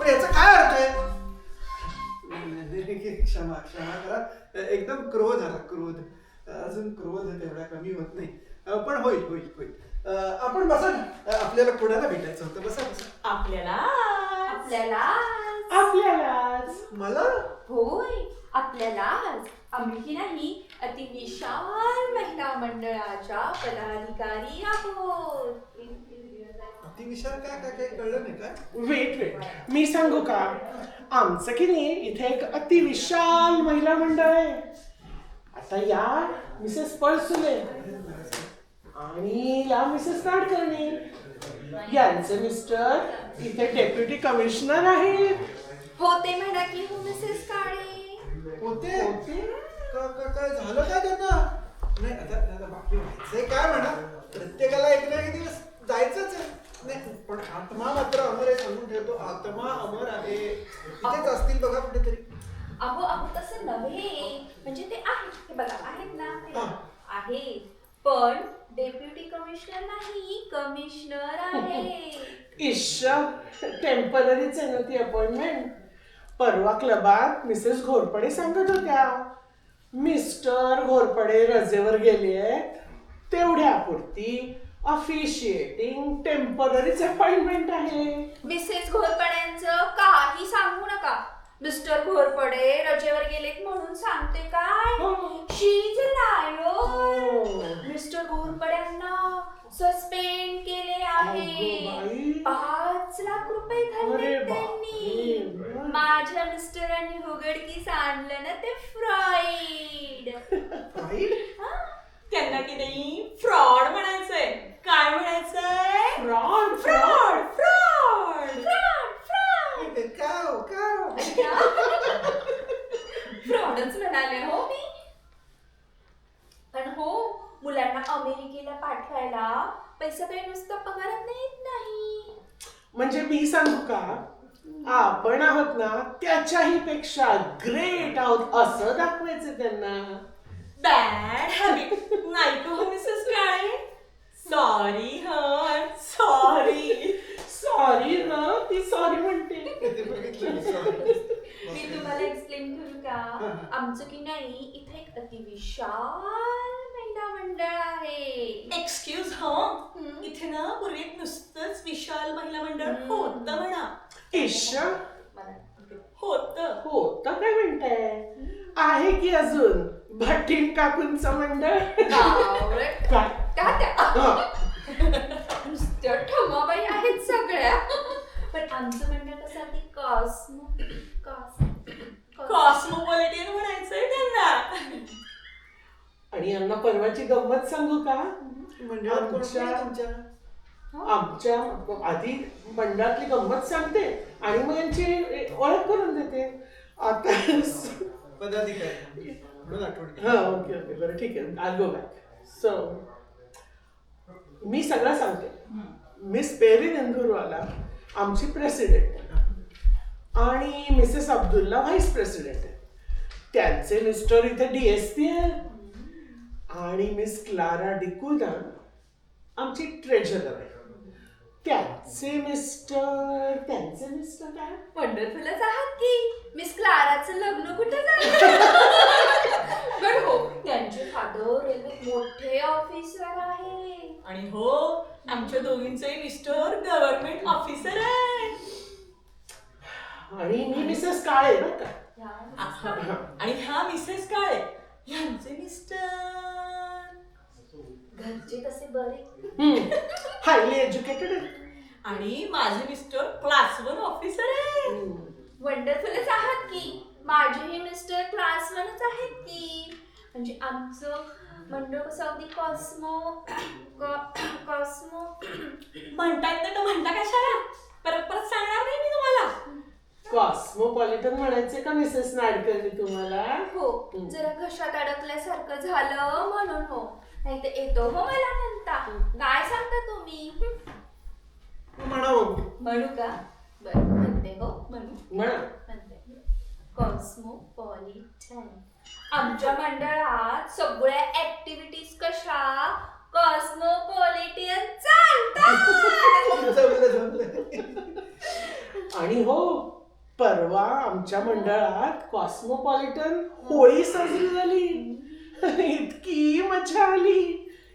पण याचा काय अर्थ आहे? क्षमा क्षमा करा, एकदम क्रोध आला, क्रोध. अजून क्रोध तेवढा कमी होत नाही, पण होईल होईल होईल. आपण बसा ना, आपल्याला कोणाला भेटायचं होतं. बसा बसा. आपल्यालाच मला? होय, आपल्यालाच. आम्ही नाही, अतिविशाल महिला मंडळाच्या पदाधिकारी आहोत. अतिविशाल काय काय काय कळलं नाही काय? वेट मी सांगू का? आमचं की नाही इथे एक अतिविशाल महिला मंडळ आहे. आता या मिसेस पळसुले आणि या मिसेस नाडकर्णी, यांचे मिस्टर इथे डेप्युटी कमिशनर आहेत. होते म्हणा की हो मिसेस काळे. होते? काय झालं काय त्यांना? नाही आता बाकी व्हायचंय काय म्हणा, प्रत्येकाला एक ना एक दिवस जायचंच आहे. नाही पण आत्मा मात्र अमर आहे, सांगून ठेवतो. आत्मा अमर आहे. इथेच असतील बघा कुठेतरी. अहो तसं नव्हे, म्हणजे ते आहेत, हे बघा आहेत ना, हा. आहेत, पण डेप्युटी कमिशनर नाही, कमिशनर आहे. टेम्पररीच आहे ना ती अपॉइंटमेंट. परवा क्लबात मिसेस घोरपडे सांगत होत्या मिस्टर घोरपडे रजेवर गेले आहेत, तेवढ्यापुरती ऑफिशिएटिंग टेम्पररीच अपॉइंटमेंट आहे. मिसेस घोरपड्यांचं काही सांगू नका. मिस्टर घोरपडे रजेवर गेलेत म्हणून सांगते काय? शी is a liar. Mister घोरपड्यांना suspend केले आहे. 5 लाख रुपये घालले त्यांनी. माझ्या मिस्टरांनी उघडकीस आणलं ना ते फ्रॉइड. त्यांना की नाही फ्रॉड म्हणायचंय. काय म्हणायचंय? फ्रॉड फ्रॉड फ्रॉड फ्रॉडच म्हणाले हो मी. पण हो, मुलांना अमेरिकेला पाठवायला पैसा काही नुसतं पगारात येत नाही. म्हणजे मी सांगू का, आपण आहोत ना त्याच्याही पेक्षा ग्रेट आहोत असं दाखवायचं त्यांना. बॅड हॅबिट नाही हो मिसेस काळे. सॉरी हं, सॉरी. सॉरी ना, ती सॉरी म्हणते. मी तुम्हाला एक्सप्लेन करू का? आमचं की नाही इथे एक अतिविशाल महिला मंडळ आहे. एक्सक्यूज हं, इथे ना पूर्वी एक नुसतंच विशाल महिला मंडळ होतं म्हणा. ईशा होतं. होतं काय म्हणताय? आहे की अजून भटीन काकूंचं मंडळ. काय? नुसत्या ठमाबाई आहेत सगळ्या. पण आमचं मंडळ कसं आहे, कॉस्मोपॉलिटन म्हणायचंय त्यांना. आणि यांना परवाची गंमत सांगू का? आमच्या आधी मंडळातली गंमत सांगते आणि मग यांची ओळख करून देते. आता पदाधिकारी म्हणून आठवण. हा ओके ओके बरं ठीक आहे, आय गो बॅक. सो मी सगळं सांगते. मिस पेरी नंदुरवाला आमची प्रेसिडेंट आणि मिसेस अब्दुल्ला व्हाईस प्रेसिडेंट आहे. त्यांचे मिस्टर इथे DSP आहेत आणि मिस क्लारा डिकुदा आमची ट्रेझरर आहे. त्यांचे मिस्टर काय? वंडरफुलच आहात की. मिस क्लाराचं लग्न कुठे झालं? पण हो, त्यांचे फादर रेल्वेत मोठे ऑफिसर आहे. आणि हो, आमच्या दोघींचे मिस्टर गव्हर्नमेंट ऑफिसर आहे. आणि मी मिसेस काळे बरं का. आणि ह्या मिसेस काळे यांचे मिस्टर घरचे कसे बरे? हायली एज्युकेटेड आणि माझे मिस्टर क्लास 1 ऑफिसर आहे. वंडरफुलच आहात की. माझेही मिस्टर क्लास 1च आहेत की. म्हणजे आमचं मंडळ कसं अगदी कॉस्मो म्हणतायत ना, तर म्हणता कशाला? परत सांगणार नाही मी तुम्हाला. कॉस्मोपॉलिटन म्हणायचे का मिसेस नाडकर्णी तुम्हाला? हो, जरा घशात अडकल्यासारखं झालं म्हणून हो. नाही तर येतो हो मला म्हणता. काय सांगता तुम्ही? म्हणू का? बरं म्हणते हो, म्हणा. म्हणते. कॉस्मोपॉलिटन. आमच्या मंडळात सगळ्या ऍक्टिव्हिटीज कशा कॉस्मोपॉलिटन चालतात. जमलं. आणि हो परवा आमच्या मंडळात कॉस्मोपॉलिटन होळी साजरी झाली. इतकी मजा आली,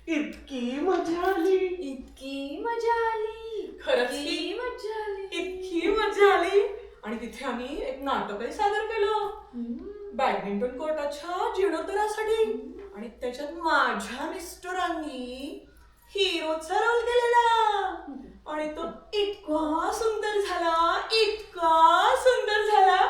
इतकी मजा आली. इतकी मजा आली, खरंच की? इतकी मजा आली. इतकी मजा आली. आणि तिथे आम्ही एक नाटकही सादर केलं बॅडमिंटन कोर्टाच्या जीर्णोद्धारासाठी. आणि त्याच्यात माझ्या मिस्टरांनी हिरोचा रोल केलेला. आणि तो इतका सुंदर झाला, इतका सुंदर झाला.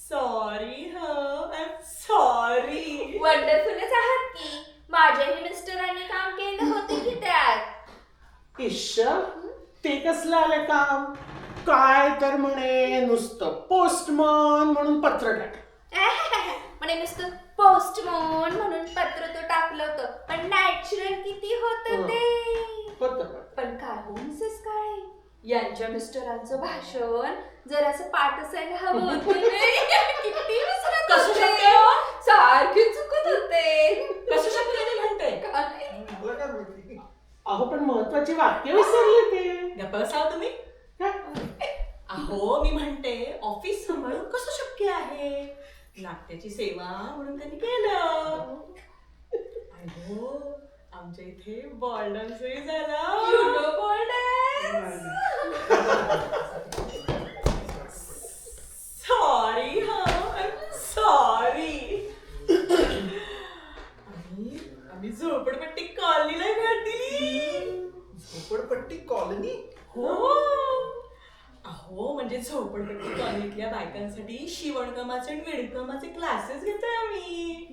Sorry I am sorry. वंडरफुलच आहात की. माझ्याही मिस्टरांनी काम केलं होते की त्यात. इश्श, ते कसलं आलं काम? काय तर म्हणे नुसतं पोस्टमन म्हणून पत्र टाक. म्हणे नुसतं पोस्टमोन म्हणून पत्र तो टाकलं होतं, पण नॅचरल किती होतं ते. पण काय हो मिसेस काळे, यांच्या मिस्टरांचं भाषण जर असं पाठ असायला हवं होतं. किती विसरत कसं होते. शक्य? सारखे चुकत होते. कसं शक्य ते म्हणते? काय? मला काय माहिती. अहो पण महत्वाची वाक्य विसरले ते. गप्पा बसावं तुम्ही. काय? अहो मी म्हणते ऑफिस सांभाळून कसं शक्य आहे. नाट्याची सेवा म्हणून त्यांनी केलं. आणि हो आमच्या इथे बॉल डान्सही झाला. You know ball dance? Sorry sorry. आम्ही झोपडपट्टी कॉलनीला भेट दिली. झोपडपट्टी कॉलनी? हो. अहो म्हणजे झोपडपट्टी कॉलनीतल्या बायकांसाठी शिवणकामाचे आणि विणकामाचे क्लासेस घेतोय आम्ही.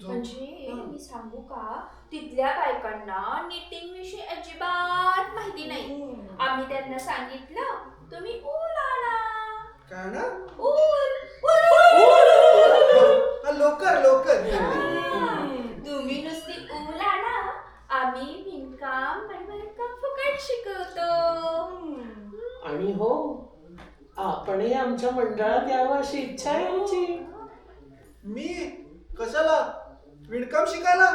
म्हणजे मी सांगू का, तिथल्या बायकांना निटिंग विषयी अजिबात माहिती नाही. आम्ही त्यांना सांगितलं तुम्ही ऊल आणा. काय ना? ऊल लोकर लोकर. तुम्ही नुसती ऊल आणा, आम्ही विणकाम आणि भरतकाम फुकट शिकवतो. आणि हो, आपणही आमच्या मंडळात यावं अशी इच्छा आहे आमची. मी कशाला? विणकाम शिकायला?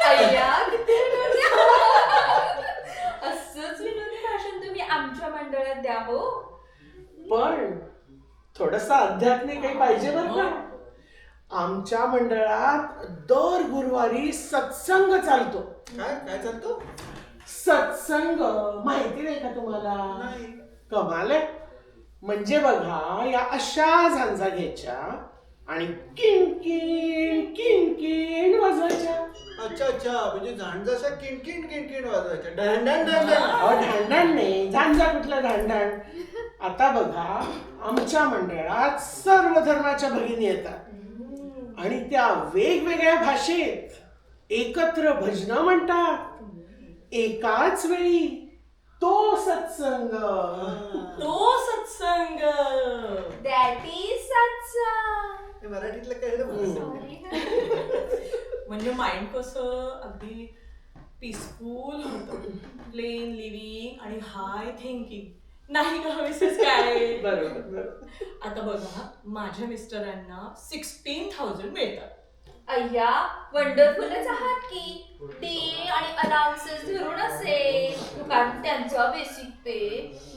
अय्या, किती विनोदी. असंच विनोदी भाषण तुम्ही आमच्या मंडळात द्या हो. पण थोडस अध्यात्मिक पाहिजे बरं का. आमच्या मंडळात दर गुरुवारी सत्संग चालतो. काय काय चालतो? सत्संग माहिती नाही का तुम्हाला? नाही. कमाल आहे. म्हणजे बघा, या अशा झांजा घ्यायच्या आणि किणकिण किणकिण वाजवायच्या. अच्छा अच्छा, म्हणजे झांजाच्या किणकिण किणकिण वाजवायच्या. ढणढण ढणढण. अहो ढांढण नाही, झांजा कुठलं ढांढण. आता बघा, आमच्या मंडळात सर्व धर्माच्या भगिनी येतात आणि त्या वेगवेगळ्या भाषेत एकत्र भजनं म्हणतात. एकाच वेळी तो सत्संग. तो सत्संग. दॅट इज सत्संग. हे मराठीतलं काय रे मला? म्हणजे माइंड कसं अगदी पीसफुल होतं. प्लेन लिव्हिंग आणि हाय थिंकिंग. नाही का मिसेस काय? बरोबर. आता बघा, माझ्या मिस्टरांना 16,000 मिळतात. अय्या, वंडरफुलच आहात की. ते आणि अनाउन्सर्स धरून असेल, कारण त्यांचा बेसिक पे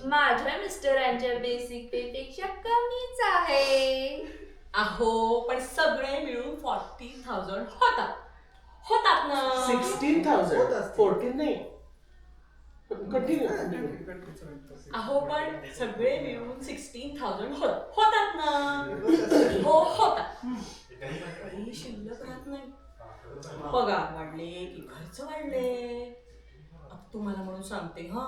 माझ्या मिस्टरांच्या बेसिक पे पेक्षा कमीच आहे. अहो पण सगळे मिळून 40,000 होतात ना. 16,000. होत असतील. 14 नाही. कंटिन्यू. अहो पण सगळे मिळून 16,000 होतात ना. हो होतात. काही शिल्लक राहत नाही. पगार वाढले की खर्च वाढले. आता तुम्हाला म्हणून सांगते, हा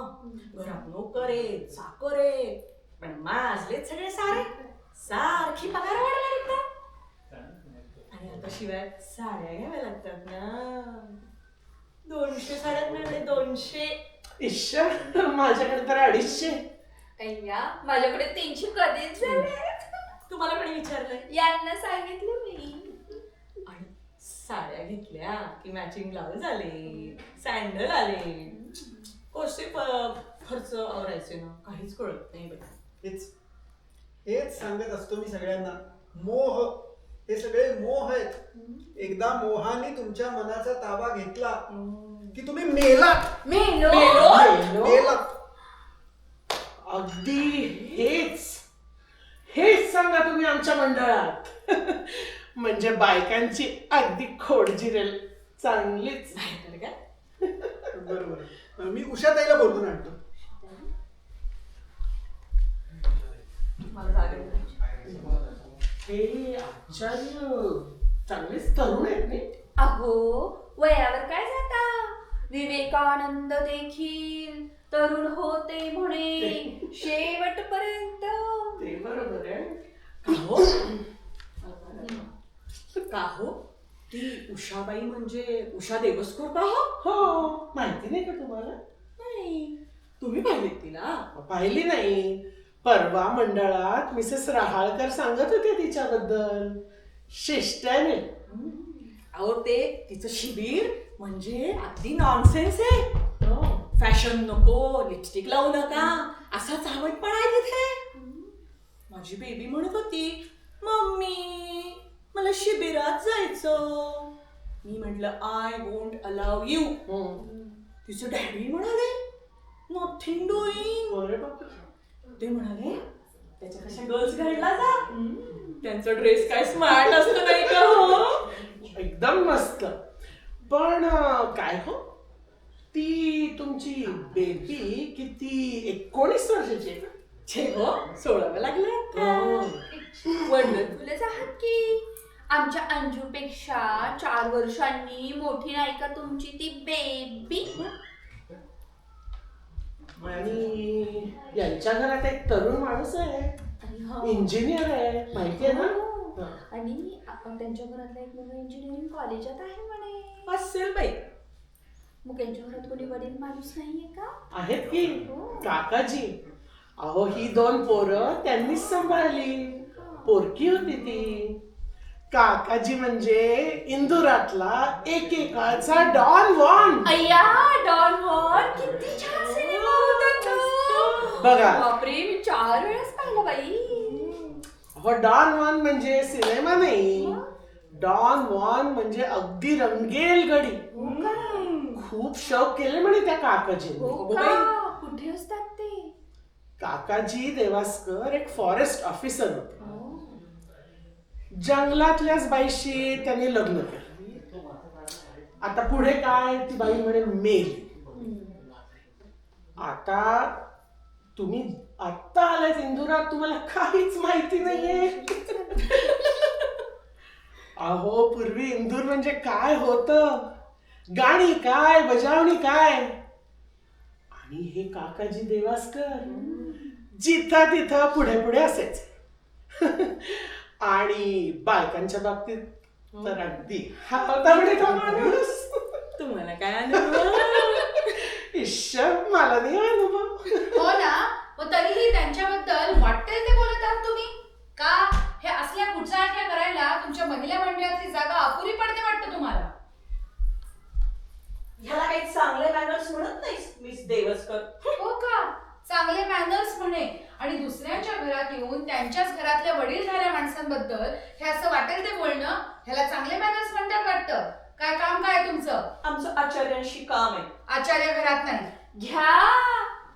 घरात नोकर आहे, चाकर आहे, पण माझले सगळे सारखी पगार वाढला. आणि आता शिवाय साड्या घ्याव्या लागतात ना. 200 साड्यात मिळाले 200. इश्श, माझ्याकडे तर 250. अय्या, माझ्याकडे 300 कधीच झाले. तुम्हाला कोणी विचारलंय? यांना सांगितलं मी. आणि साड्या घेतल्या की मॅचिंग ब्लाउज आले, सँडल आले. कसे खर्च आवरायचे ना, काहीच कळत नाही बाई. हेच सांगत असतो मी सगळ्यांना. मोह, हे सगळे मोह आहेत. एकदा मोहाने तुमच्या मनाचा ताबा घेतला की तुम्ही मेलात. मेलो. मेलो? मेलात. अगदी हेच सांगा तुम्ही आमच्या मंडळात. म्हणजे बायकांची अगदी खोड जिरेल चांगलीच. नाहीतर काय. बरोबर. मी उषाताईला बोलवून आणतो. मला जागा नाही. हे आचार्य चांगलेच तरुण आहेत नाही. अहो वयावर काय जाता, विवेकानंद देखील तरुण होते म्हणे शेवटपर्यंत. ते बरोबर आहे. का हो ती उषाबाई म्हणजे उषा देवस्कर का हो? हो, माहिती नाही का तुम्हाला? नाही. तुम्ही पाहिलीत तिला? पाहिली नाही. परवा मंडळात मिसेस रहाळकर सांगत होते तिच्याबद्दल. शिष्ट आहे मी. अहो ते तिचं शिबिर म्हणजे अगदी नॉनसेन्स आहे. फॅशन नको, लिपस्टिक लावू नका असा चावटपणा आहे तिथे. माझी बेबी म्हणत होती, मम्मी मला शिबिरात जायचं. मी म्हटलं आय वोंट अलाव यू. तिचं डॅडी म्हणाले नथिंग डुईंग. अरे बापरे. ते म्हणाले त्याच्या कशा गर्ल्स गाईडला जा, त्यांचा ड्रेस काय स्मार्ट असतो नाही का हो. एकदम मस्त. पण काय हो, ती तुमची बेबी किती 19 वर्षाची आहे का? छे हो, 16 लागलं. वडील आहात की आमच्या अंजूपेक्षा 4 वर्षांनी मोठी नाही का तुमची ती बेबी. आणि यांच्या घरात एक तरुण माणूस आहे, इंजिनियर आहे, माहिती आहे ना? आणि आपण त्यांच्या घरातला एक मुलगा इंजिनिअरिंग कॉलेजात आहे म्हणे. असेल बाई. मग त्यांच्या घरात कोणी वडील माणूस नाहीये का? आहेत की काकाजी. अहो ही 2 पोरं त्यांनीच सांभाळली. पोरकी होती ती. काकाजी म्हणजे इंदुरातला एकेकाळचा डॉन वॉन. अय्या डॉन वॉन किती छान सिनेमा होता तो. बघा. बापरे मी 4 वेळाच पाहिला बाई. हो, डॉन वॉन म्हणजे सिनेमा नाही. डॉन वॉन म्हणजे अगदी रंगेल गडी. खूप शौक केले म्हणे त्या काकाजी. हो का? कुठे असतात ते? काकाजी देवास्कर एक फॉरेस्ट ऑफिसर होते. जंगलातल्याच बाईशी त्यांनी लग्न केलं. आता पुढे काय, ती बाई म्हणे मेली. आता तुम्ही आत्ता आलात इंदुरात, तुम्हाला काहीच माहिती नाहीये. अहो पूर्वी इंदूर म्हणजे काय होतं, गाणी काय, बजावणी काय. आणि हे काकाजी देवास्कर जिथं तिथं पुढे पुढे असायचे. आणि बायकांच्या बाबतीत तर अगदी हातामध्ये का माणूस. तुम्हाला काय अनुभव? मला नाही अनुभव. हो ना, मग तरीही त्यांच्याबद्दल वाटेल ते बोलत आहात तुम्ही का? हे असल्या कुचाळक्या करायला तुमच्या महिला मंडळातली जागा अपुरी पडते वाटतं तुम्हाला? ह्याला काही चांगले मॅनर्स म्हणत नाहीस मिस देवस्कर. हो का? चांगले मॅनर्स म्हणे आणि दुसऱ्यांच्या घरात येऊन त्यांच्याच घरातल्या वडील झाल्या माणसांबद्दल हे असं वाटेल ते बोलणं, ह्याला चांगले मॅनर्स म्हणतात वाटतं. काय काम काय तुमचं? आमचं आचार्यांशी काम आहे. आचार्य घरात नाही. घ्या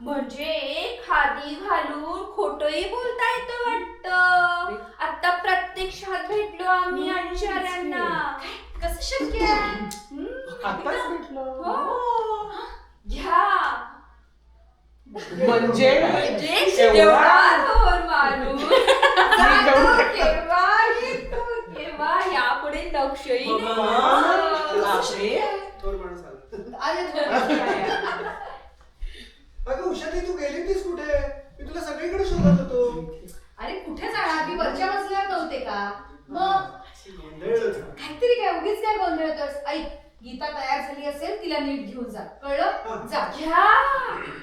म्हणजे खादी घालून खोटही बोलता येतं वाटतं. आता प्रत्यक्षात भेटलो आम्ही आचार्यांना. कसं शक्य आहे? आताच भेटलो. हो. घ्या म्हणजे एवढा थोर माणूस जातो केव्हा येतो केव्हा यापुढे लक्षही नाही. थोर माणूस आला. आले थोडं. अगं उषाताई, तू गेली होतीस कुठे? मी तुला सगळीकडे शोधत होतो. अरे कुठे जाणार? मी वरच्या मजल्यावर नव्हते का? मग गोंधळ होता. काहीतरी काय उगीच काय गोंधळतोस? ऐक, गीता तयार झाली असेल, तिला नीट घेऊन जा. कळलं? जा. घ्या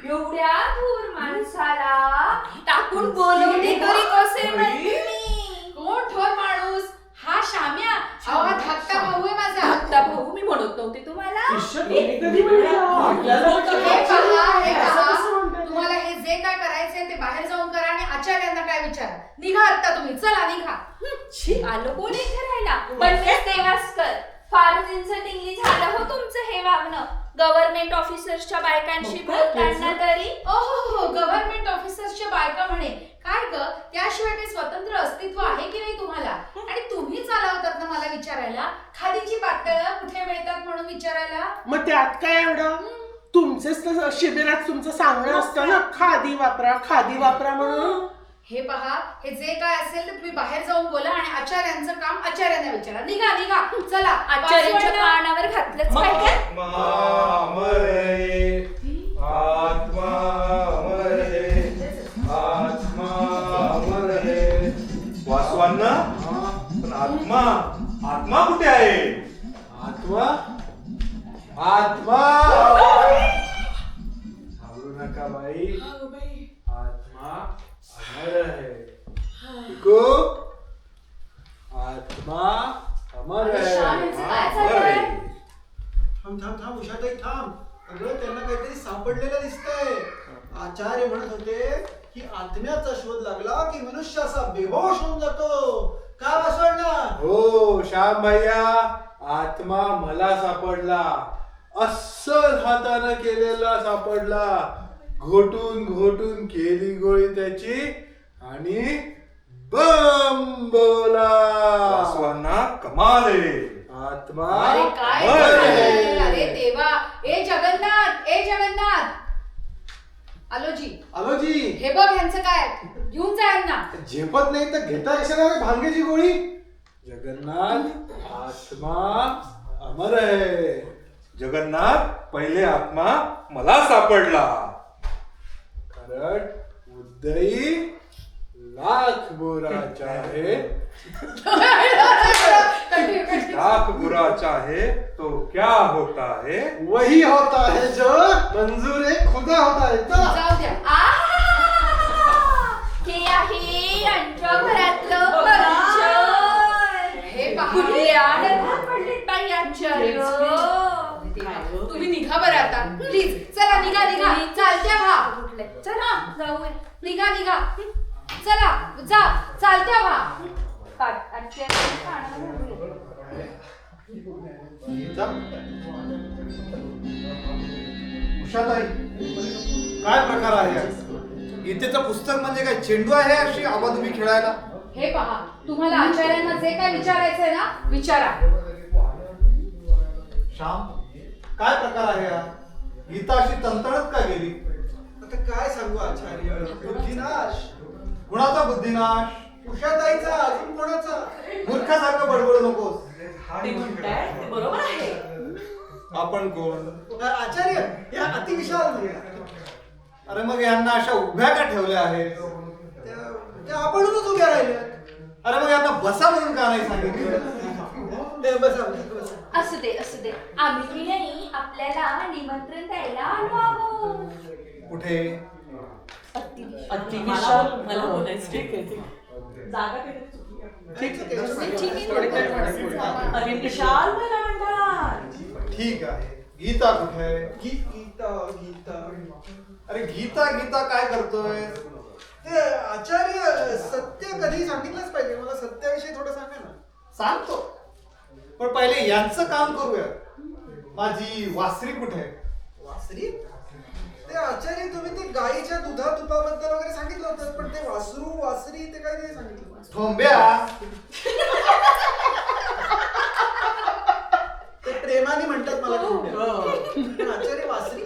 एवढ्या थोर माणसाला टाकून बोलवले तरी कसे म्हणते मी. कोण थोर माणूस? हा शाम्या. अहो, हा धाकटा भाऊ आहे माझा. आता भाऊ मी म्हणत नव्हते तुम्हाला. कधी भेटलो? आपल्याला हे पहा, हे असं पहा. कसं म्हणताय? तुम्हाला हे जे काय करायचंय ते बाहेर जाऊन करा आणि आचार्यांना काय विचारा. निघा आता तुम्ही. चला निघा. छी, आलं कोण इथे राहिला? पण मिस देवास्कर, फारच इन्सल्टिंगली झालं हो तुमचं हे वागणं. गव्हर्नमेंट ऑफिसर्सच्या बायकांशी बोलताना तरी. हो गव्हर्नमेंट ऑफिसर्सच्या बायका म्हणे. काय ग त्याशिवाय काही स्वतंत्र अस्तित्व आहे की नाही तुम्हाला? आणि तुम्ही चालवतात ना मला विचारायला, खादीची पातळं कुठे मिळतात म्हणून विचारायला. मग त्यात काय एवढं? तुमचेच तर शिबिरात तुमचं सांगणं असतं ना, खादी वापरा म्हणून. हे पहा, हे जे काय असेल ते तुम्ही बाहेर जाऊन बोला आणि आचार्यांचं काम आचार्यांना विचारा. निघा निघा चला. आचार्यांच्या कानावर घातलंच पाहिजे. वासवांना पण आत्मा कुठे आहे? आत्मा घाबरू नका बाई, आत्मा अमर आहे. इको, आत्मा अमर श्याम, आहे. यांचं काय चाललंय? थांब उषाताई थांब. अगं त्यांना काहीतरी सापडलेलं दिसतंय. आचार्य म्हणत होते की आत्म्याचा शोध लागला की मनुष्य असा बेहोश होऊन जातो. का वासवण्णा? हो श्याम भैया, आत्मा मला सापडला, अस्सल हाताने केलेला सापडला. घोटून केली गोळी त्याची आणि बम बोला. वासवांना कमाल आहे. आत्मा अरे काय अमर आहे. झालंय? अरे देवा, ए जगन्नाथ आलो जी. हे बघ ह्यांचं काय, घेऊन जा यांना. झेपत नाही तर घेता कशाला रे भांगेची गोळी? जगन्नाथ, आत्मा अमर आहे. जगन्नाथ, पहिले आत्मा मला सापडला. कारण उदयी लाख बुरा चाहे लाख बुरा चाहे तो क्या होता है? वही होता है जो मंजूर खुदा होता है. चला. जाऊ द्या. हे आहे यांच्या घरातलं फर्निचर. हे पहा. कुठल्या डब्यात पडलेत बाई आचार्य? तुम्ही निघा बरं आता प्लीज. चला निघा चालत्या व्हा. चला जाऊया. निघा चला जा, चालत्या व्हा. आचार्यांच्या कानावर घालूया. उषाताई, काय प्रकार आहे? गीतेचं पुस्तक म्हणजे काय चेंडू आहे अशी आबाधुबी खेळायला? हे पहा, तुम्हाला आचार्यांना जे काय विचारायचंय ना विचारा. श्याम, काय प्रकार आहे हा? गीता अशी तंतडत का गेली? आता काय सांगू आचार्य, बुद्धिनाश. कुणाचा बुद्धिनाश? उषाताईचा, अजून कोणाचा? मूर्खासारखं बडबडू नकोस. ते म्हणताय ते बरोबर आहे. आपण कोण? आचार्य या अतिविशाल मुलगा. अरे मग यांना अशा उभ्या का ठेवल्या आहेत? त्या आपणच उभ्या राहिल्या. अरे मग यांना बसा म्हणून का नाही सांगितलं? बसा. असू दे आम्ही नाही आपल्याला निमंत्रण द्यायला आलो आहोत. कुठे? अतिविशाल मला बोलायचं. ठीक आहे. जागा काहीतरी चुकली आहे. ठीक आहे. अतिविशाल महिला मंडळात. ठीक आहे. गीता कुठे आहे? गीता अरे गीता काय करतोय? ते आचार्य सत्य कधी सांगितलंच पाहिजे. मला सत्याविषयी थोडं सांगा ना. सांगतो, पण पहिले यांचं काम करूया. माझी वासरी कुठे आहे? वासरी? ते आचार्य तुम्ही ते गाईच्या तुपाबद्दल वगैरे सांगितलं होतं, पण ते वासरी ते काय नाही सांगितलं. ठोंब्या. ते प्रेमाने म्हणतात मला पण आचार्य वासरी.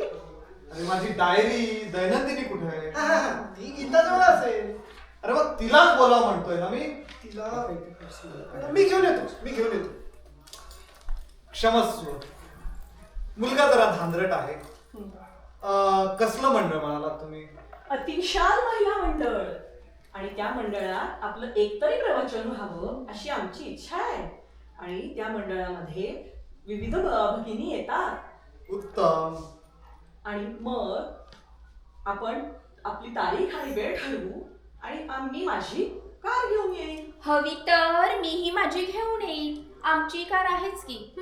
अरे माझी डायरी दैनंदिनी कुठे आहे? ती गीताजवळ असेल. अरे मग तिलाच बोला म्हणतोय ना मी. तिला मी घेऊन येतो. क्षमस्व, मुलगा जरा धांदरट आहे. कसलं मंडळ म्हणालात तुम्ही? अतिविशाल महिला मंडळ. आणि त्या मंडळात आपलं एकतरी प्रवचन व्हावं अशी आमची इच्छा आहे. आणि त्या मंडळामध्ये विविध भगिनी येतात. उत्तम. आणि मग आपण आपली तारीख आणि वेळ ठरवू आणि आम्ही माझी कार घेऊन येईन. हवी तर मीही माझी घेऊन येईन. आमची कार आहेच की.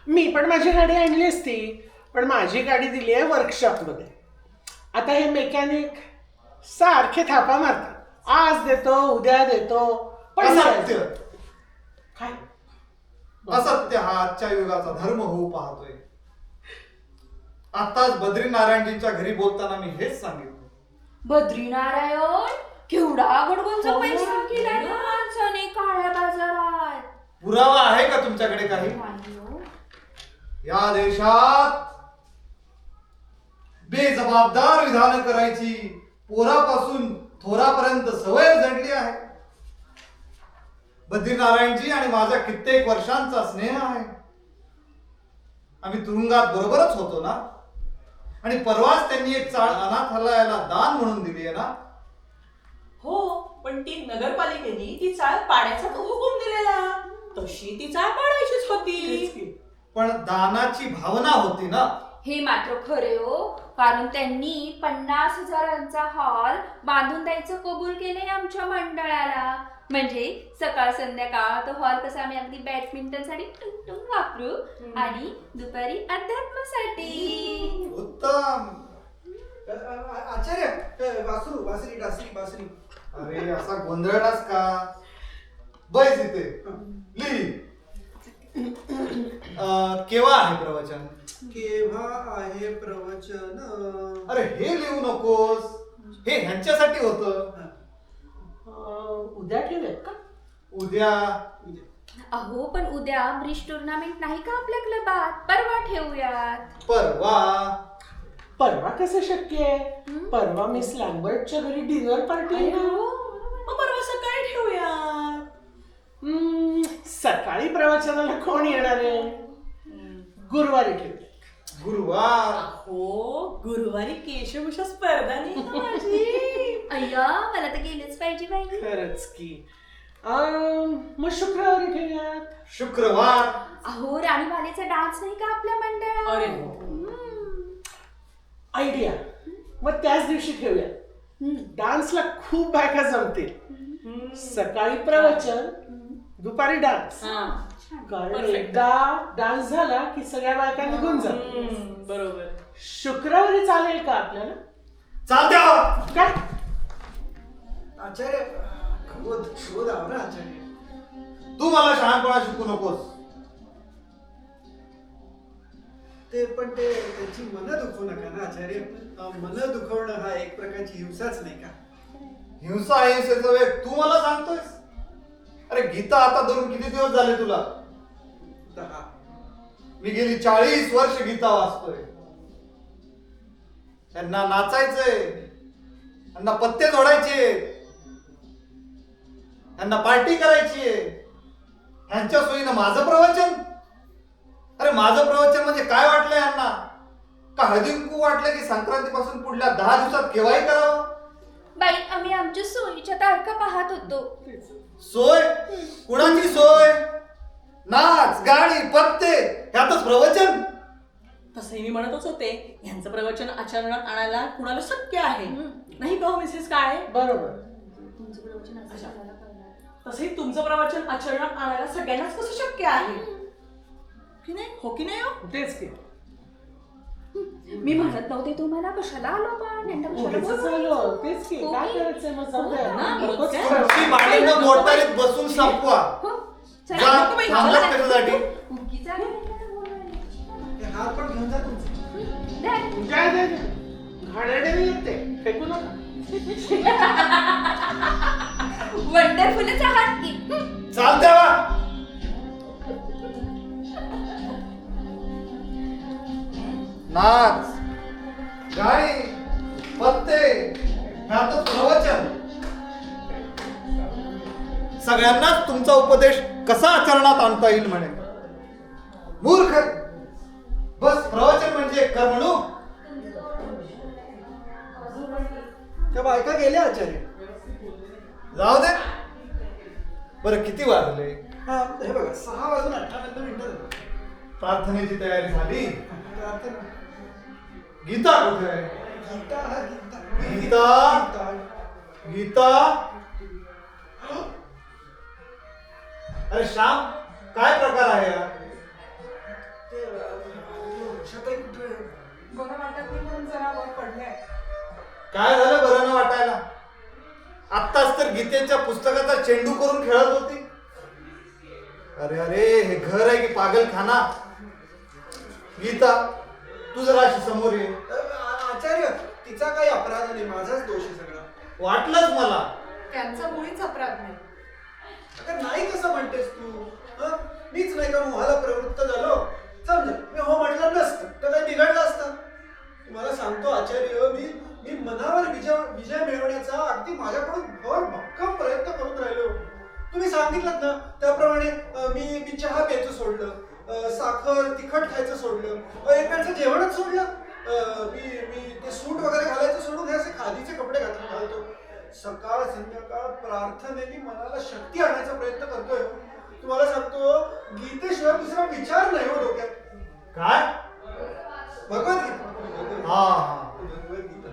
मी पण माझी गाडी आणली असती, पण माझी गाडी दिली आहे वर्कशॉपमध्ये. आता हे मेकॅनिक सारखे थापा मारतात. आज देतो, उद्या देतो, पण असत्य. काय? असत्य हा आजच्या युगाचा धर्म होऊ पाहतोय. आताच बद्रीनारायणजींच्या घरी बोलताना मी हेच सांगितलं. बद्रीनारायण केवढा गुडगुंचा पैसा केला ना माणसाने काळ्या बाजारात. पुरावा आहे का तुमच्याकडे काही? नाही हो. या देशात बेजबाबदार विधान करायची पोरापासून थोरापर्यंत सवय जडली आहे. बद्रीनारायणजी आणि माझा कित्येक वर्षांचा स्नेह आहे. आम्ही तुरुंगात बरोबरच होतो ना, आणि परवाच त्यांनी एक चाळ अनाथालयाला दान म्हणून दिली आहे ना. हो, पण ती नगरपालिकेने ती चाळ पाडायचा तो हुकूम दिलेला, तशी ती चाळ पाडायचीच होती. पण दानाची भावना होती ना. हे मात्र खरे हो, कारण त्यांनी 50,000चा हॉल बांधून द्यायचं कबूल केलंय आमच्या मंडळाला. म्हणजे सकाळ संध्याकाळ तो हॉल कसा आम्ही अगदी बॅडमिंटन साठी टुंग वापरू आणि दुपारी अध्यात्मासाठी. उत्तम. आचार्य वासरू बासरी डासरी बासरी. अरे असा गोंधळलास का? बैस इथे लिही. केव्हा आहे प्रवचन? केव्हा आहे प्रवचन? अरे हे लिहू नकोस, हे ह्यांच्यासाठी होतं. उद्या ठेवूयात का? उद्या. अहो पण उद्या ब्रिज टुर्नामेंट नाही का आपल्या क्लबात? परवा ठेवूयात. परवा कसं शक्य आहे? परवा मिस लॅम्बर्टच्या घरी डिनर पार्टी आहे ना. मग परवा सकाळी ठेवूया. सकाळी प्रवचनाला कोण येणार आहे? गुरुवारी ठेवूया. गुरुवार. हो, गुरुवारी केशभूषा स्पर्धा नाही का माझी? अय्या मला तर गेलेच पाहिजे बाई. खरंच की. मग शुक्रवारी ठेवूयात. शुक्रवार. अहो राणी बालेचा डान्स नाही का आपल्या मंडळात? अरे आयडिया. मग त्याच दिवशी ठेवूया. डान्सला खूप बायका जमतील. सकाळी प्रवचन, दुपारी डान्स. कारण Perfect. एकदा डान्स झाला की सगळ्या बायका निघून जातील. बरोबर. शुक्रवारी चालेल का आपल्याला? चालते. काय? आचार्य शोध आव ना आचार्य. तू मला शहाणपणा शिकू नकोस. ते पण ते त्यांची मनं दुखवू नका ना आचार्य. मनं दुखवणं हा एक प्रकारची हिंसाच नाही का? हिंसा हिंसेचा वेग तू मला सांगतोयस? अरे गीता आता धरून किती दिवस झाले तुला? 10. मी गेली 40 वर्ष गीता वाचतोय. त्यांना नाचायचंय, त्यांना पत्ते जोडायचे, त्यांना पार्टी करायची आहे. ह्यांच्या सोयीनं माझं प्रवचन? अरे माझं प्रवचन म्हणजे काय वाटलं यांना? का हळदी कुंकू वाटलं की संक्रांतीपासून पुढल्या 10 दिवसात केव्हाही करावं? बाई आम्ही आमच्या सोयीच्या तारखा पाहत होतो. सोय? कुणाची सोय? नाच, गाणी, पत्ते, ह्यातच प्रवचन? तसंही मी म्हणतच होते, ह्यांचं प्रवचन आचरणात आणायला कुणाला शक्य आहे नाही का हो मिसेस काळे? बरोबर. तसंही तुमचं प्रवचन आचरणात आणायला सगळ्यांनाच कसं शक्य आहे की नाही? हो की नाही हो? तेच की. मी म्हणत नव्हते तुम्हाला कशाला आलो पण यांना कशाला उगीचच बोलवायचं? आलो. तेच की. काय हो की? करायचंय मग? जाऊया ना, ना. बरोबर. नकोच तुमची भांडणं मोटारीत बसून संपवा. हो. चला, जा, नको बाई, थांबलात मला कशासाठी? उगीच आले यांना बोलवायला. ते हार पण घेऊन जा तुमचे. द्या. काय घाणेरडे येते फेकू नका. वंडरफुलच आहात की. चालते वा. नाच, गाणी, पत्ते, ह्यातच प्रवचन. सगळ्यांनाच तुमचा उपदेश कसा आचरणात आणता येईल म्हणे. मूर्ख. बस प्रवचन म्हणजे करमणूक. त्या बायका गेल्या आचार्य. जाऊ दे. बरं किती वाजले? हे बघा 6:58 प्रार्थनेची तयारी झाली? प्रार्थना. गीता कुठे आहे? गीता हा गीता. गीता? गीता? अरे श्याम, काय प्रकार आहे यार? ते उषाताई कुठे आहे? बरं वाटत नाही म्हणून जरा वर पडलंय. काय झालं बरं न वाटायला? आत्ताच तर गीतेच्या पुस्तकाचा चेंडू करून खेळत होती. अरे अरे, हे घर आहे की पागलखाना? गीता, तू जरा अशी समोर ये. आचार्य तिचा काही अपराध नाही, माझाच दोष आहे सगळा. वाटलंच मला. त्यांचा मुळीच अपराध नाही. अगं नाही कसं म्हणतेस तू? हं? मीच नाही का मोहाला प्रवृत्त झालो? समजा मी हो म्हटलं नसतं तर काही बिघडलं असतं? तुम्हाला सांगतो आचार्य, मी मनावर विजय मिळवण्याचा अगदी माझ्याकडून भक्कम प्रयत्न करून राहिलो. तुम्ही सांगितलं ना त्याप्रमाणे मी चहा प्यायचं सोडलं, साखर तिखट खायचं सोडलं, एक वेळचं जेवणच सोडलं. मी ते सूट वगैरे घालायचं सोडून हे असे खादीचे कपडे घालतो. सकाळ संध्याकाळ प्रार्थनेने मनाला शक्ती आणायचा प्रयत्न करतोय. तुम्हाला सांगतो गीतेशिवाय दुसरा विचार नाही हो डोक्यात. काय? भगवद्गीता. हा. भगवद्गीता.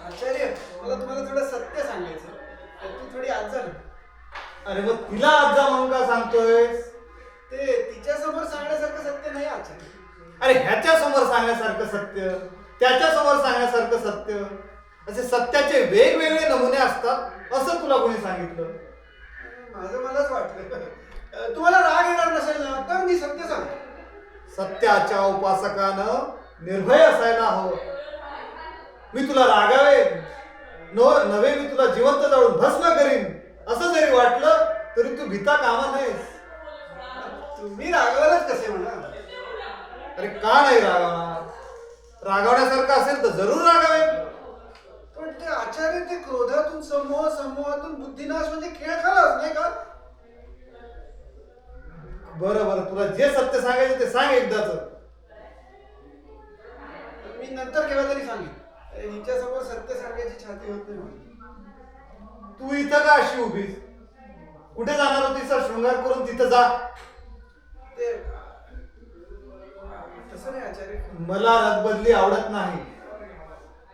आचार्य, मला तुम्हाला थोडं सत्य सांगायचं. ती थोडी आजार. अरे मग तिला आजा म्हणून का सांगतोयस? ते तिच्या समोर सांगण्यासारखं सत्य नाही आचार्य. अरे ह्याच्या समोर सांगण्यासारखं सत्य, त्याच्या समोर सांगण्यासारखं सत्य, असे सत्याचे वेगवेगळे नमुने असतात असं तुला कोणी सांगितलं? माझं मलाच वाटलं. तुम्हाला राग येणार नसेल ना तर मी सत्य सांगतो. सत्याच्या उपासकानं निर्भय असायला हवं. मी तुला रागावेन नव्हे, मी तुला जिवंत जाळून भस्म करीन असं जरी वाटलं तरी तू भीता कामा नाहीस. तुम्ही रागवायलाच कसे म्हणा? अरे का नाही रागावणार? रागावण्यासारखं असेल तर जरूर रागावेन. पण ते आचार्य, ते क्रोधातून समूहातून बुद्धिनाश म्हणजे खेळ खालाच नाही का? बरं तुला जे सत्य सांगायचं ते सांग एकदाच. मी नंतर केव्हा तरी सांगेन. हिच्या समोर सत्य सांगायची छाती होत नाही. तू इथं का अशी उभीस? कुठे जाणार होतीस? शृंगार करून तिथं जा. ते तसं नाही आचार्य. मला रथबदली आवडत नाही.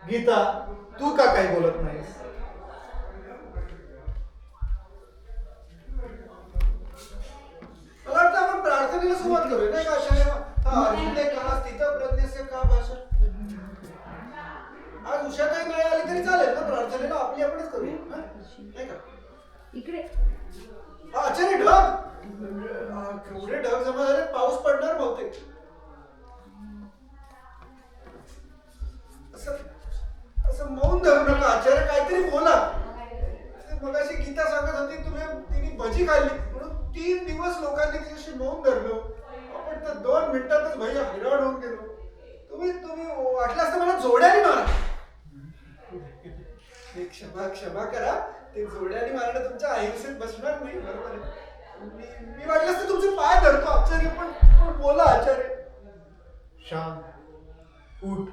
गीता, तू का काही बोलत नाहीस? मला वाटतं आपण प्रार्थनेला सुरुवात करूया नाही का आचार्य? अर्जुने का स्थित प्रज्ञस्य का भाषा. आज उषाताई नाही आली तरी चालेल ना प्रार्थनेला? आपली आपणच करूया हं? नाही का? इकडे आचार्य, ढग केवढे ढग जमा झाले. पाऊस पडणार बहुतेक. असं मौन धरू नका आचार्य, काहीतरी बोला. मगाशी गीता सांगत होती तिने भजी खाल्ली म्हणून 3 दिवस लोकांनी तिच्याशी मौन धरलो. आपण तर 2 मिनिटातच भैया हैराण होऊन गेलो. तुम्ही वाटलं असतं मला जोड्याने मारा. क्षमा करा. ते जोड्याने मारणं तुमच्या आयुष्यात बसणार नाही. बरोबर आहे. मी वाटलं असतं तुमचे पाय धरतो आचार्य, पण बोला आचार्य. शांत उठ.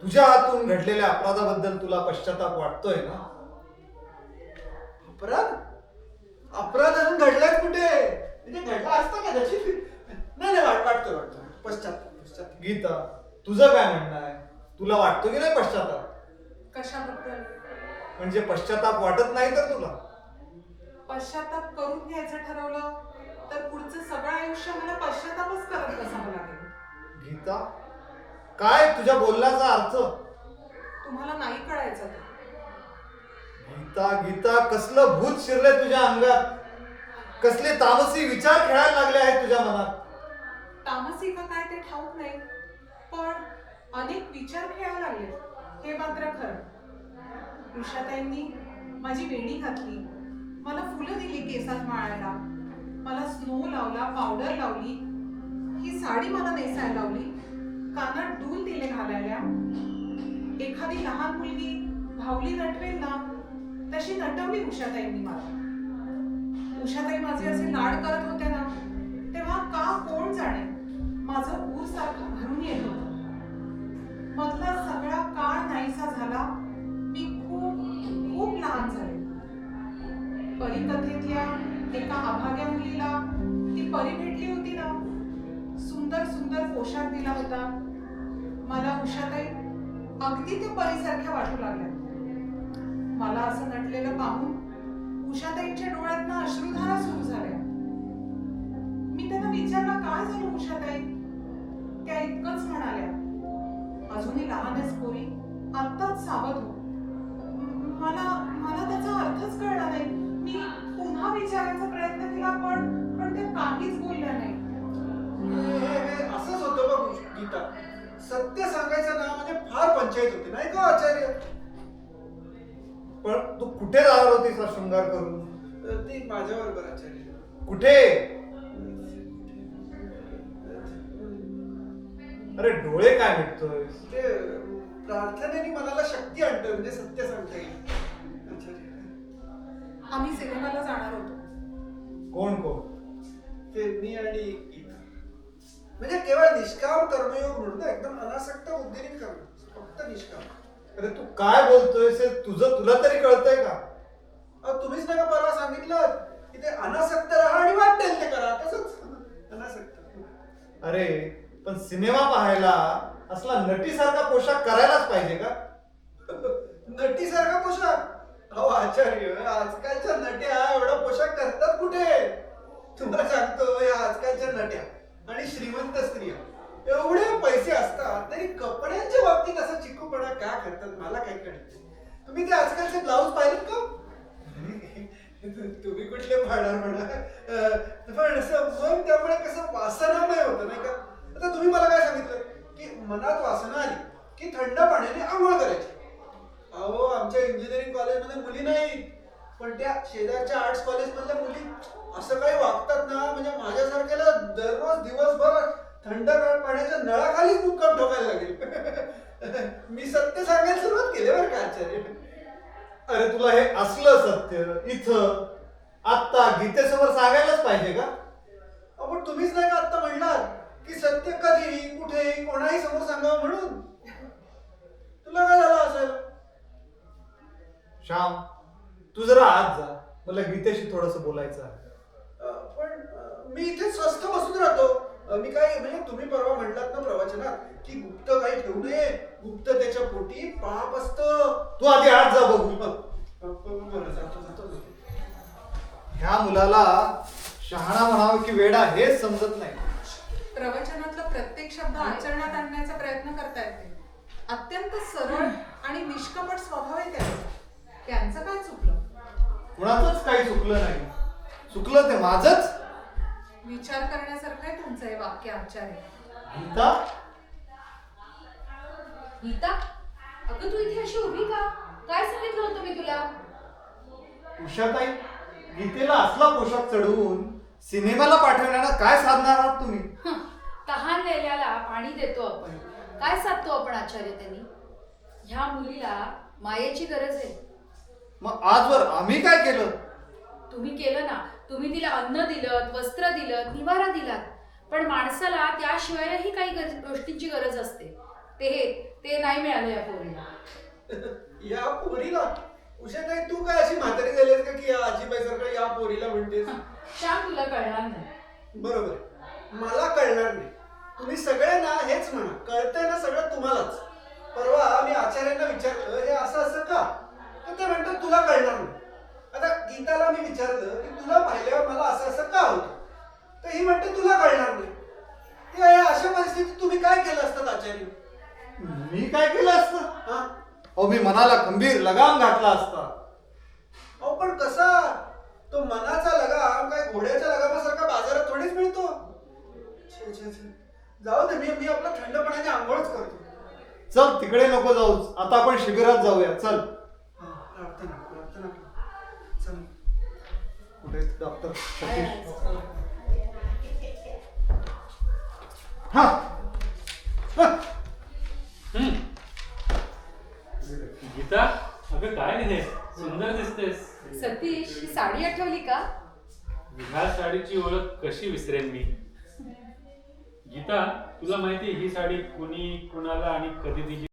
तुझ्या हातून घडलेल्या अपराधाबद्दल तुला पश्चाताप वाटतोय ना? अपराध अजून घडलाच कुठे? म्हणजे घडला असता कदाचित. नाही वाटतो पश्चाताप. गीता, तुझं काय म्हणणं आहे? तुला वाटतो की नाही पश्चाताप? कशाबद्दल? म्हणजे पश्चाताप वाटत नाही तर तुला? पश्चाताप करून घ्यायचं ठरवलं तर पुढचं सगळं आयुष्य मला पश्चातापच करत बसावं लागेल. गीता, काय तुझ्या बोलण्याचा अर्थ? तुम्हाला नाही कळायचं ते. गीता, कसलं भूत शिरलंय तुझ्या अंगात? कसले तामसी विचार खेळायला लागले आहेत तुझ्या मनात? तामसी का काय ते ठाऊक नाही, पण अनेक विचार खेळायला लागले हे मात्र खरं. उषाताईंनी माझी वेणी घातली, मला फुलं दिली केसात माळायला, मला स्नो लावला, पावडर लावली, ही साडी मला नेसायला लावली, कानात डूल दिले घालायला. एखादी लहान मुलगी भावली नटवेल ना तशी नटवली उषाताईंनी मला. उषाताई माझे असे लाड करत होते ना तेव्हा का कोण जाणे माझं ऊर सारखं भरून येत होतं. मधला सगळा काळ नाहीसा झाला. मी खूप खूप लहान झाले. परीकथेतल्या एका अभाग्या मुलीला ती परी भेटली होती ना, सुंदर सुंदर पोशाख दिला होता. मला उषाताई अगदी त्या परीसारख्या वाटू लागल्या. मला असं नटलेलं पाहून उषाताईंच्या डोळ्यातनं अश्रुधारा सुरू झाल्या. मी त्यांना विचारलं, काय झालं उषाताई? त्या इतकंच म्हणाल्या, अजूनही लहानच पोरी, आत्ताच सावध हो. मला त्याचा अर्थच कळला नाही. मी पुन्हा विचारायचा प्रयत्न केला पण ते काहीच बोलल्या नाही. असंच होतं बघ गीता. सत्य सांगायचं ना म्हणजे फार पंचायत होते नाही का आचार्य? पण तू कुठे जाणार होतीस हा शृंगार करून? ती माझ्याबरोबर आचार्य. कुठे? अरे डोळे काय मिटतोय? ते प्रार्थनेने मनाला शक्ती आणतं, म्हणजे सत्य सांगता येईल. आचार्य. आम्ही सिनेमाला जाणार होतो. कोण कोण? ते मी आणि गीता. म्हणजे केवळ निष्काम कर्मयोग म्हणून ना, एकदम अनासक्त बुद्धीने करणं, फक्त निष्काम. अरे तू काय बोलतोयस हे तुला तरी कळतंय का? तुम्हीच नका परवा सांगितलं की ते अनासक्त राहा आणि वाटेल ते करा, तसंच अनासक्त. अरे पण सिनेमा पाहायला असला नटीसारखा पोशाख करायलाच पाहिजे का? नटीसारखा पोशाख? अहो आचार्य, आजकालच्या नट्या एवढा पोशाख करतात कुठे? तुम्हाला सांगतो, या आजकालच्या नट्या आणि श्रीमंत स्त्रिया एवढे पैसे असतात तरी कपड्यांच्या बाबतीत असं चिकूपणा का करतात मला काही कळत. तुम्ही ते आजकालचे ब्लाऊज पाहिलेत का? तुम्ही कुठले पाहणार म्हणा, पण असं मन त्यामुळे कसं वासनामय होतं नाही का? आता तुम्ही मला काय सांगितलं की मनात वासना आली की थंड पाण्याने आंघोळ करायची. अहो आमच्या इंजिनिअरिंग कॉलेजमध्ये मुली नाही, पण त्या शेजारच्या आर्ट्स कॉलेजमधल्या मुली असं काही वागतात ना, म्हणजे माझ्यासारख्याला दररोज दिवसभर थंडगार पाण्याच्या नळाखालीच मुक्काम ठोकायला लागेल. मी सत्य सांगायला सुरुवात केली बरं का आचार्य. अरे तुला हे असलं सत्य इथं आत्ता गीतेसमोर सांगायलाच पाहिजे का? पण तुम्हीच नाही का आता म्हणलात की सत्य कधीही कुठेही कोणाही समोर सांगावं म्हणून. तुला काय झालं असेल? श्याम तू जरा आत जा, मला गीतेशी थोडस बोलायचं आहे. पण मी इथे स्वस्थ बसून राहतो. मी काय म्हणजे तुम्ही परवा म्हणलात ना प्रवचनात की गुप्त काही ठेवू नये, गुप्त त्याच्या पोटी पाप असतं. तू आधी आत जा बघू. बरं, जातो. ह्या मुलाला शहाणा म्हणावं की वेडा हेच समजत नाही. प्रवचनातला प्रत्येक शब्द आचरणात आणण्याचा प्रयत्न करतायत ते. अत्यंत सरळ आणि निष्कपट स्वभाव आहे त्यांचा. त्यांचं काय चुकलं? कुणाचंच काही चुकलं नाही. चुकलं ते माझंच. विचार करण्यासारखं आहे तुमचं हे वाक्य आचार्य. गीता गीता, अगं तू इथे अशी उभी का? काय सांगितलं होतं मी तुला? उषाताई, गीतेला असला पोशाख चढवून सिनेमाला पाठवण्याला काय साधणार आहात तुम्ही? तहान लेल्याला पाणी देतो आपण, काय साधतो आपण आचार्य त्यांनी? ह्या मुलीला मायेची गरज आहे. मग आजवर आम्ही काय केलं? तुम्ही केलं ना, तुम्ही तिला अन्न दिलं, वस्त्र दिलं, निवारा दिलात. पण माणसाला त्याशिवायही काही गोष्टींची गरज असते. ते नाही मिळालं या पोरीला. या पोरीला? उषाताई, तू काय अशी म्हातारी झालीस का की या आजीबाईसारखं या पोरीला म्हणतेस? श्याम, तुला कळणार नाही. बरोबर आहे, मला कळणार नाही. तुम्ही सगळे ना हेच म्हणा, कळतंय ना सगळं तुम्हालाच. परवा मी आचार्यांना विचारलं हे असं असं का, तर ते म्हणतात तुला कळणार नाही. आता गीताला मी विचारलं की तुला पाहिल्यावर मला असं असं का होतं, तर ही म्हणते तुला कळणार नाही. ते अशा परिस्थितीत तुम्ही काय केलं असतं आचार्य? मी काय केलं असतं? हा, अहो मी मनाला खंबीर लगाम घातला असता. अहो पण कसा? तो मनाचा लगाम काय घोड्याच्या लगामासारखा बाजारात थोडीच मिळतो. छे, छे, छे. जाऊ दे, मी आपला थंड पाण्याने आंघोळच करतो. चल तिकडे नको जाऊच, आता आपण शिबिरात जाऊया. चल. प्रार्थना चल. कुठे डॉक्टर सतीश? हा गीता, अगं काय नाही, सुंदर दिसतेस. सतीश, ही साडी आठवली का? ह्या साडीची ओळख कशी विसरेन मी? गीता, तुला माहिती ही साडी कुणी, कुणाला आणि कधी दिली?